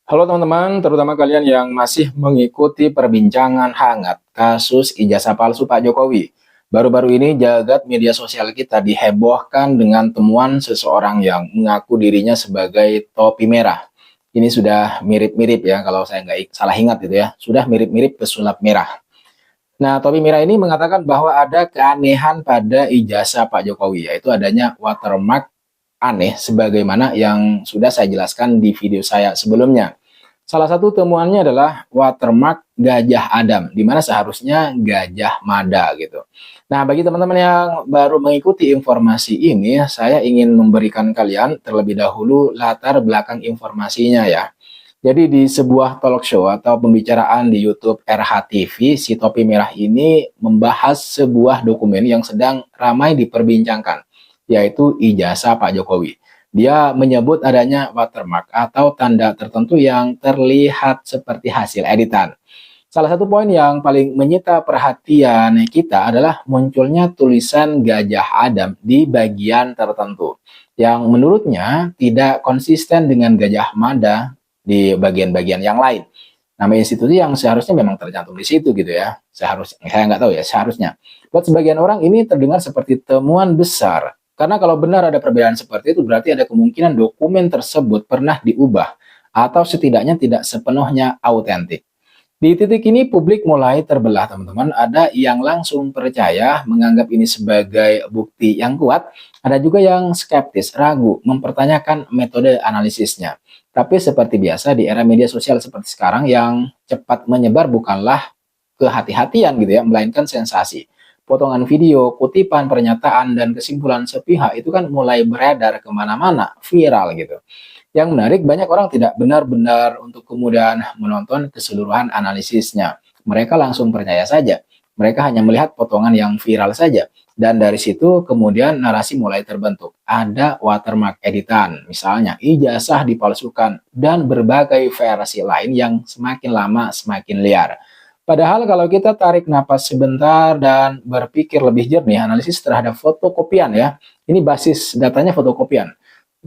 Halo teman-teman, terutama kalian yang masih mengikuti perbincangan hangat kasus ijazah palsu Pak Jokowi. Baru-baru ini jagat media sosial kita dihebohkan dengan temuan seseorang yang mengaku dirinya sebagai topi merah. Ini sudah mirip-mirip ya, kalau saya nggak salah ingat gitu ya. Sudah mirip-mirip pesulap merah. Nah, topi merah ini mengatakan bahwa ada keanehan pada ijazah Pak Jokowi, yaitu adanya watermark aneh sebagaimana yang sudah saya jelaskan di video saya sebelumnya. Salah satu temuannya adalah watermark Gajah Adam, di mana seharusnya Gajah Mada gitu. Nah, bagi teman-teman yang baru mengikuti informasi ini, saya ingin memberikan kalian terlebih dahulu latar belakang informasinya ya. Jadi di sebuah talk show atau pembicaraan di YouTube RHTV, si topi merah ini membahas sebuah dokumen yang sedang ramai diperbincangkan, yaitu ijazah Pak Jokowi. Dia menyebut adanya watermark atau tanda tertentu yang terlihat seperti hasil editan. Salah satu poin yang paling menyita perhatian kita adalah munculnya tulisan Gajah Adam di bagian tertentu, yang menurutnya tidak konsisten dengan Gajah Mada di bagian-bagian yang lain. Nama institusi yang seharusnya memang tercantum di situ gitu ya. Saya nggak tahu ya, seharusnya. Buat sebagian orang ini terdengar seperti temuan besar. Karena kalau benar ada perbedaan seperti itu, berarti ada kemungkinan dokumen tersebut pernah diubah atau setidaknya tidak sepenuhnya autentik. Di titik ini publik mulai terbelah teman-teman, ada yang langsung percaya menganggap ini sebagai bukti yang kuat, ada juga yang skeptis, ragu, mempertanyakan metode analisisnya. Tapi seperti biasa di era media sosial seperti sekarang yang cepat menyebar bukanlah kehati-hatian gitu ya, melainkan sensasi. Potongan video, kutipan, pernyataan, dan kesimpulan sepihak itu kan mulai beredar kemana-mana, viral gitu. Yang menarik, banyak orang tidak benar-benar untuk kemudian menonton keseluruhan analisisnya. Mereka langsung percaya saja. Mereka hanya melihat potongan yang viral saja. Dan dari situ kemudian narasi mulai terbentuk. Ada watermark editan, misalnya ijazah dipalsukan, dan berbagai versi lain yang semakin lama semakin liar. Padahal kalau kita tarik napas sebentar dan berpikir lebih jernih, analisis terhadap fotokopian ya, ini basis datanya fotokopian.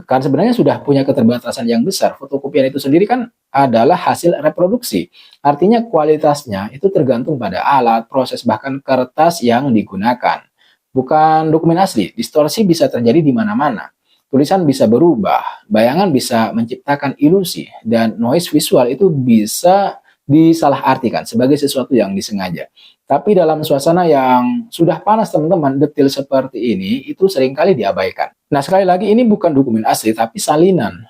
Kan sebenarnya sudah punya keterbatasan yang besar. Fotokopian itu sendiri kan adalah hasil reproduksi. Artinya kualitasnya itu tergantung pada alat, proses, bahkan kertas yang digunakan. Bukan dokumen asli, distorsi bisa terjadi di mana-mana. Tulisan bisa berubah, bayangan bisa menciptakan ilusi, dan noise visual itu bisa disalahartikan sebagai sesuatu yang disengaja. Tapi dalam suasana yang sudah panas teman-teman, detail seperti ini itu seringkali diabaikan. Nah sekali lagi ini bukan dokumen asli tapi salinan.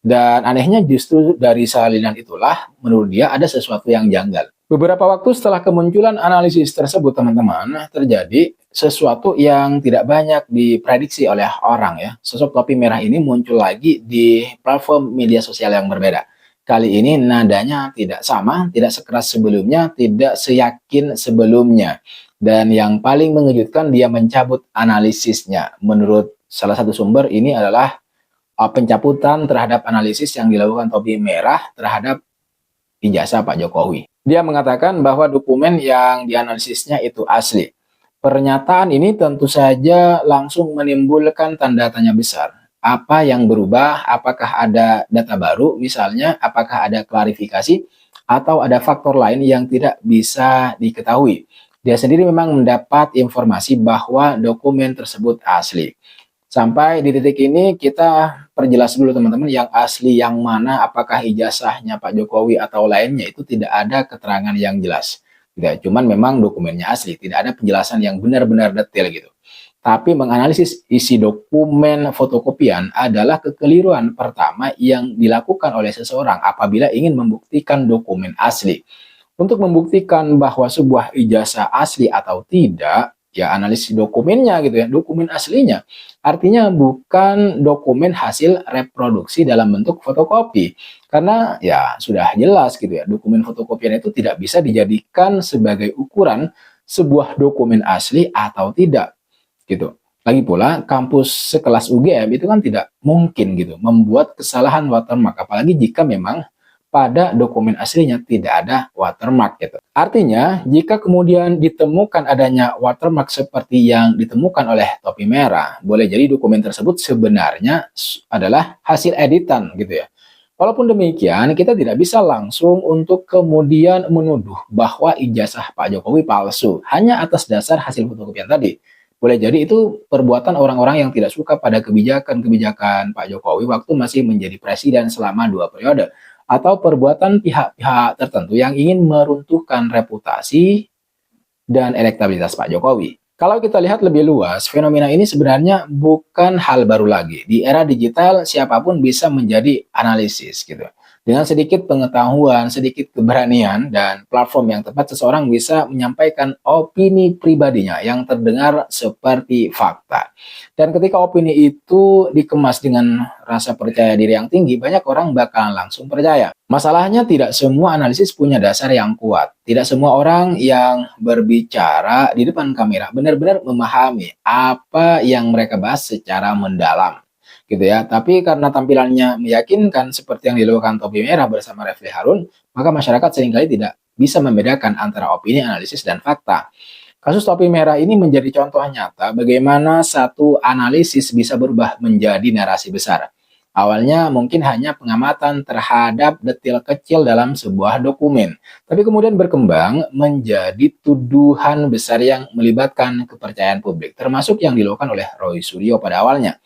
Dan anehnya justru dari salinan itulah menurut dia ada sesuatu yang janggal. Beberapa waktu setelah kemunculan analisis tersebut teman-teman, terjadi sesuatu yang tidak banyak diprediksi oleh orang ya. Sosok topi merah ini muncul lagi di platform media sosial yang berbeda. Kali ini nadanya tidak sama, tidak sekeras sebelumnya, tidak seyakin sebelumnya. Dan yang paling mengejutkan dia mencabut analisisnya. Menurut salah satu sumber ini adalah pencabutan terhadap analisis yang dilakukan topi merah terhadap ijazah Pak Jokowi. Dia mengatakan bahwa dokumen yang dianalisisnya itu asli. Pernyataan ini tentu saja langsung menimbulkan tanda tanya besar. Apa yang berubah? Apakah ada data baru misalnya? Apakah ada klarifikasi? Atau ada faktor lain yang tidak bisa diketahui? Dia sendiri memang mendapat informasi bahwa dokumen tersebut asli. Sampai di titik ini kita perjelas dulu teman-teman, yang asli yang mana, apakah ijazahnya Pak Jokowi atau lainnya, itu tidak ada keterangan yang jelas. Tidak, cuman memang dokumennya asli, tidak ada penjelasan yang benar-benar detail gitu. Tapi menganalisis isi dokumen fotokopian adalah kekeliruan pertama yang dilakukan oleh seseorang apabila ingin membuktikan dokumen asli. Untuk membuktikan bahwa sebuah ijazah asli atau tidak, ya analisis dokumennya gitu ya, dokumen aslinya. Artinya bukan dokumen hasil reproduksi dalam bentuk fotokopi. Karena ya sudah jelas gitu ya, dokumen fotokopian itu tidak bisa dijadikan sebagai ukuran sebuah dokumen asli atau tidak gitu. Lagi pula kampus sekelas UGM itu kan tidak mungkin gitu membuat kesalahan watermark, apalagi jika memang pada dokumen aslinya tidak ada watermark gitu. Artinya, jika kemudian ditemukan adanya watermark seperti yang ditemukan oleh topi merah, boleh jadi dokumen tersebut sebenarnya adalah hasil editan gitu ya. Walaupun demikian, kita tidak bisa langsung untuk kemudian menuduh bahwa ijazah Pak Jokowi palsu hanya atas dasar hasil fotokopian tadi. Boleh jadi itu perbuatan orang-orang yang tidak suka pada kebijakan-kebijakan Pak Jokowi waktu masih menjadi presiden selama 2 periode. Atau perbuatan pihak-pihak tertentu yang ingin meruntuhkan reputasi dan elektabilitas Pak Jokowi. Kalau kita lihat lebih luas, fenomena ini sebenarnya bukan hal baru lagi. Di era digital, siapapun bisa menjadi analisis gitu. Dengan sedikit pengetahuan, sedikit keberanian, dan platform yang tepat, seseorang bisa menyampaikan opini pribadinya yang terdengar seperti fakta. Dan ketika opini itu dikemas dengan rasa percaya diri yang tinggi, banyak orang bakalan langsung percaya. Masalahnya tidak semua analisis punya dasar yang kuat. Tidak semua orang yang berbicara di depan kamera benar-benar memahami apa yang mereka bahas secara mendalam gitu ya. Tapi karena tampilannya meyakinkan seperti yang dilakukan Topi Merah bersama Refli Harun, maka masyarakat seringkali tidak bisa membedakan antara opini, analisis, dan fakta. Kasus Topi Merah ini menjadi contoh nyata bagaimana satu analisis bisa berubah menjadi narasi besar. Awalnya mungkin hanya pengamatan terhadap detail kecil dalam sebuah dokumen, tapi kemudian berkembang menjadi tuduhan besar yang melibatkan kepercayaan publik, termasuk yang dilakukan oleh Roy Suryo pada awalnya.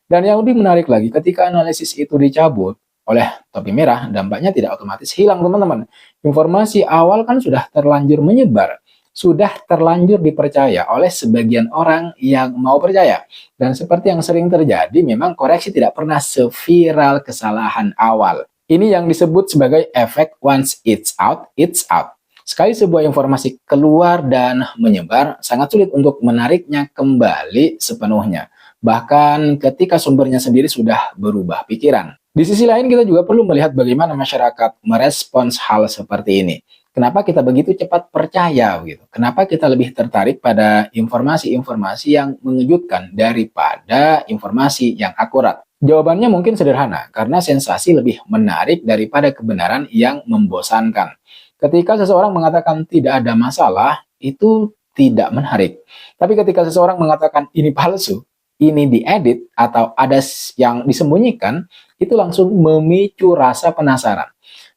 Dan yang lebih menarik lagi, ketika analisis itu dicabut oleh Topi Merah, dampaknya tidak otomatis hilang, teman-teman. Informasi awal kan sudah terlanjur menyebar, sudah terlanjur dipercaya oleh sebagian orang yang mau percaya. Dan seperti yang sering terjadi, memang koreksi tidak pernah seviral kesalahan awal. Ini yang disebut sebagai efek once it's out, it's out. Sekali sebuah informasi keluar dan menyebar, sangat sulit untuk menariknya kembali sepenuhnya. Bahkan ketika sumbernya sendiri sudah berubah pikiran. Di sisi lain, kita juga perlu melihat bagaimana masyarakat merespons hal seperti ini. Kenapa kita begitu cepat percaya gitu? Kenapa kita lebih tertarik pada informasi-informasi yang mengejutkan daripada informasi yang akurat? Jawabannya mungkin sederhana, karena sensasi lebih menarik daripada kebenaran yang membosankan. Ketika seseorang mengatakan tidak ada masalah, itu tidak menarik. Tapi ketika seseorang mengatakan ini palsu, ini diedit, atau ada yang disembunyikan, itu langsung memicu rasa penasaran.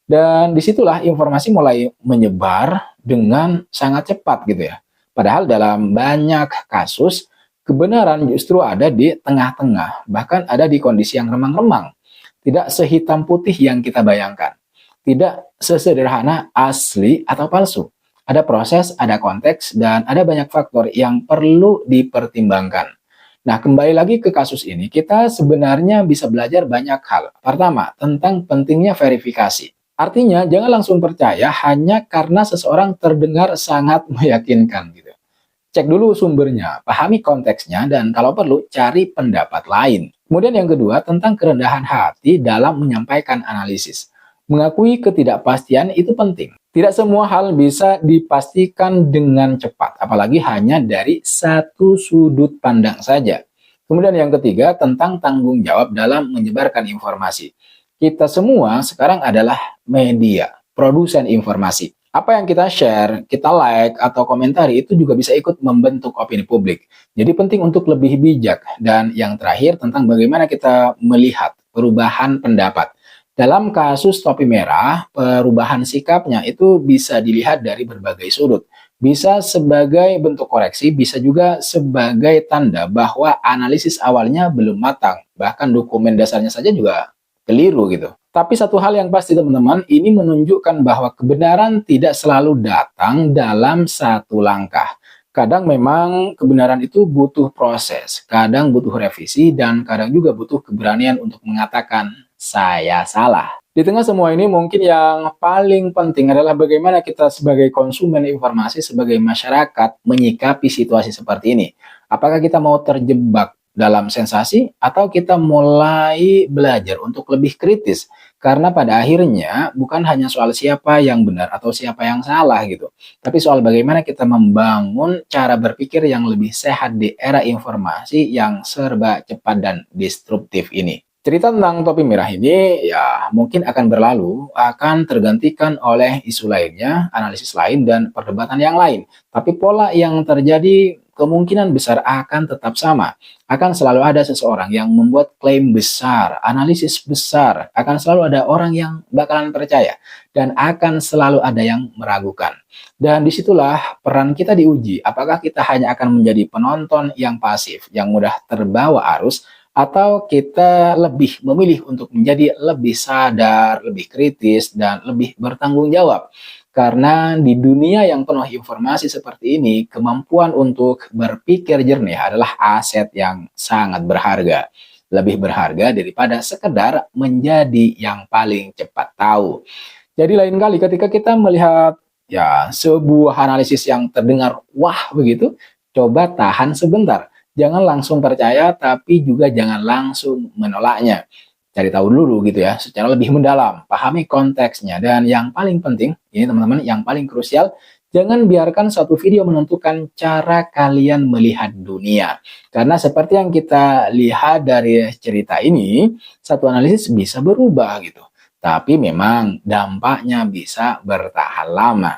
Dan disitulah informasi mulai menyebar dengan sangat cepat gitu ya. Padahal dalam banyak kasus, kebenaran justru ada di tengah-tengah, bahkan ada di kondisi yang remang-remang. Tidak sehitam putih yang kita bayangkan. Tidak sesederhana asli atau palsu. Ada proses, ada konteks, dan ada banyak faktor yang perlu dipertimbangkan. Nah, kembali lagi ke kasus ini, kita sebenarnya bisa belajar banyak hal. Pertama, tentang pentingnya verifikasi. Artinya, jangan langsung percaya hanya karena seseorang terdengar sangat meyakinkan gitu. Cek dulu sumbernya, pahami konteksnya, dan kalau perlu cari pendapat lain. Kemudian yang kedua, tentang kerendahan hati dalam menyampaikan analisis. Mengakui ketidakpastian itu penting. Tidak semua hal bisa dipastikan dengan cepat, apalagi hanya dari satu sudut pandang saja. Kemudian yang ketiga, tentang tanggung jawab dalam menyebarkan informasi. Kita semua sekarang adalah media, produsen informasi. Apa yang kita share, kita like, atau komentari itu juga bisa ikut membentuk opini publik. Jadi penting untuk lebih bijak. Dan yang terakhir, tentang bagaimana kita melihat perubahan pendapat. Dalam kasus Topi Merah, perubahan sikapnya itu bisa dilihat dari berbagai sudut. Bisa sebagai bentuk koreksi, bisa juga sebagai tanda bahwa analisis awalnya belum matang. Bahkan dokumen dasarnya saja juga keliru gitu. Tapi satu hal yang pasti teman-teman, ini menunjukkan bahwa kebenaran tidak selalu datang dalam satu langkah. Kadang memang kebenaran itu butuh proses, kadang butuh revisi, dan kadang juga butuh keberanian untuk mengatakan, saya salah. Di tengah semua ini mungkin yang paling penting adalah bagaimana kita sebagai konsumen informasi, sebagai masyarakat menyikapi situasi seperti ini. Apakah kita mau terjebak dalam sensasi atau kita mulai belajar untuk lebih kritis? Karena pada akhirnya bukan hanya soal siapa yang benar atau siapa yang salah gitu. Tapi soal bagaimana kita membangun cara berpikir yang lebih sehat di era informasi yang serba cepat dan disruptif ini. Cerita tentang topi merah ini ya mungkin akan berlalu, akan tergantikan oleh isu lainnya, analisis lain, dan perdebatan yang lain. Tapi pola yang terjadi kemungkinan besar akan tetap sama. Akan selalu ada seseorang yang membuat klaim besar, analisis besar, akan selalu ada orang yang bakalan percaya, dan akan selalu ada yang meragukan. Dan disitulah peran kita diuji, apakah kita hanya akan menjadi penonton yang pasif, yang mudah terbawa arus, atau kita lebih memilih untuk menjadi lebih sadar, lebih kritis, dan lebih bertanggung jawab. Karena di dunia yang penuh informasi seperti ini, kemampuan untuk berpikir jernih adalah aset yang sangat berharga. Lebih berharga daripada sekedar menjadi yang paling cepat tahu. Jadi lain kali ketika kita melihat ya sebuah analisis yang terdengar wah begitu, coba tahan sebentar. Jangan langsung percaya, tapi juga jangan langsung menolaknya. Cari tahu dulu gitu ya, secara lebih mendalam, pahami konteksnya. Dan yang paling penting, ini teman-teman, yang paling krusial, jangan biarkan satu video menentukan cara kalian melihat dunia. Karena seperti yang kita lihat dari cerita ini, satu analisis bisa berubah gitu. Tapi memang dampaknya bisa bertahan lama.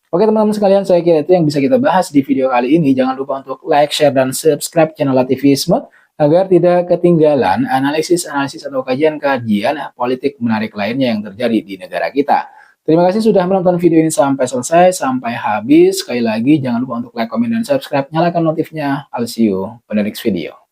Oke teman-teman sekalian, saya kira itu yang bisa kita bahas di video kali ini. Jangan lupa untuk like, share, dan subscribe channel Lativisme agar tidak ketinggalan analisis-analisis atau kajian-kajian politik menarik lainnya yang terjadi di negara kita. Terima kasih sudah menonton video ini sampai selesai, sampai habis. Sekali lagi, jangan lupa untuk like, komen, dan subscribe. Nyalakan notifnya. I'll see you on the next video.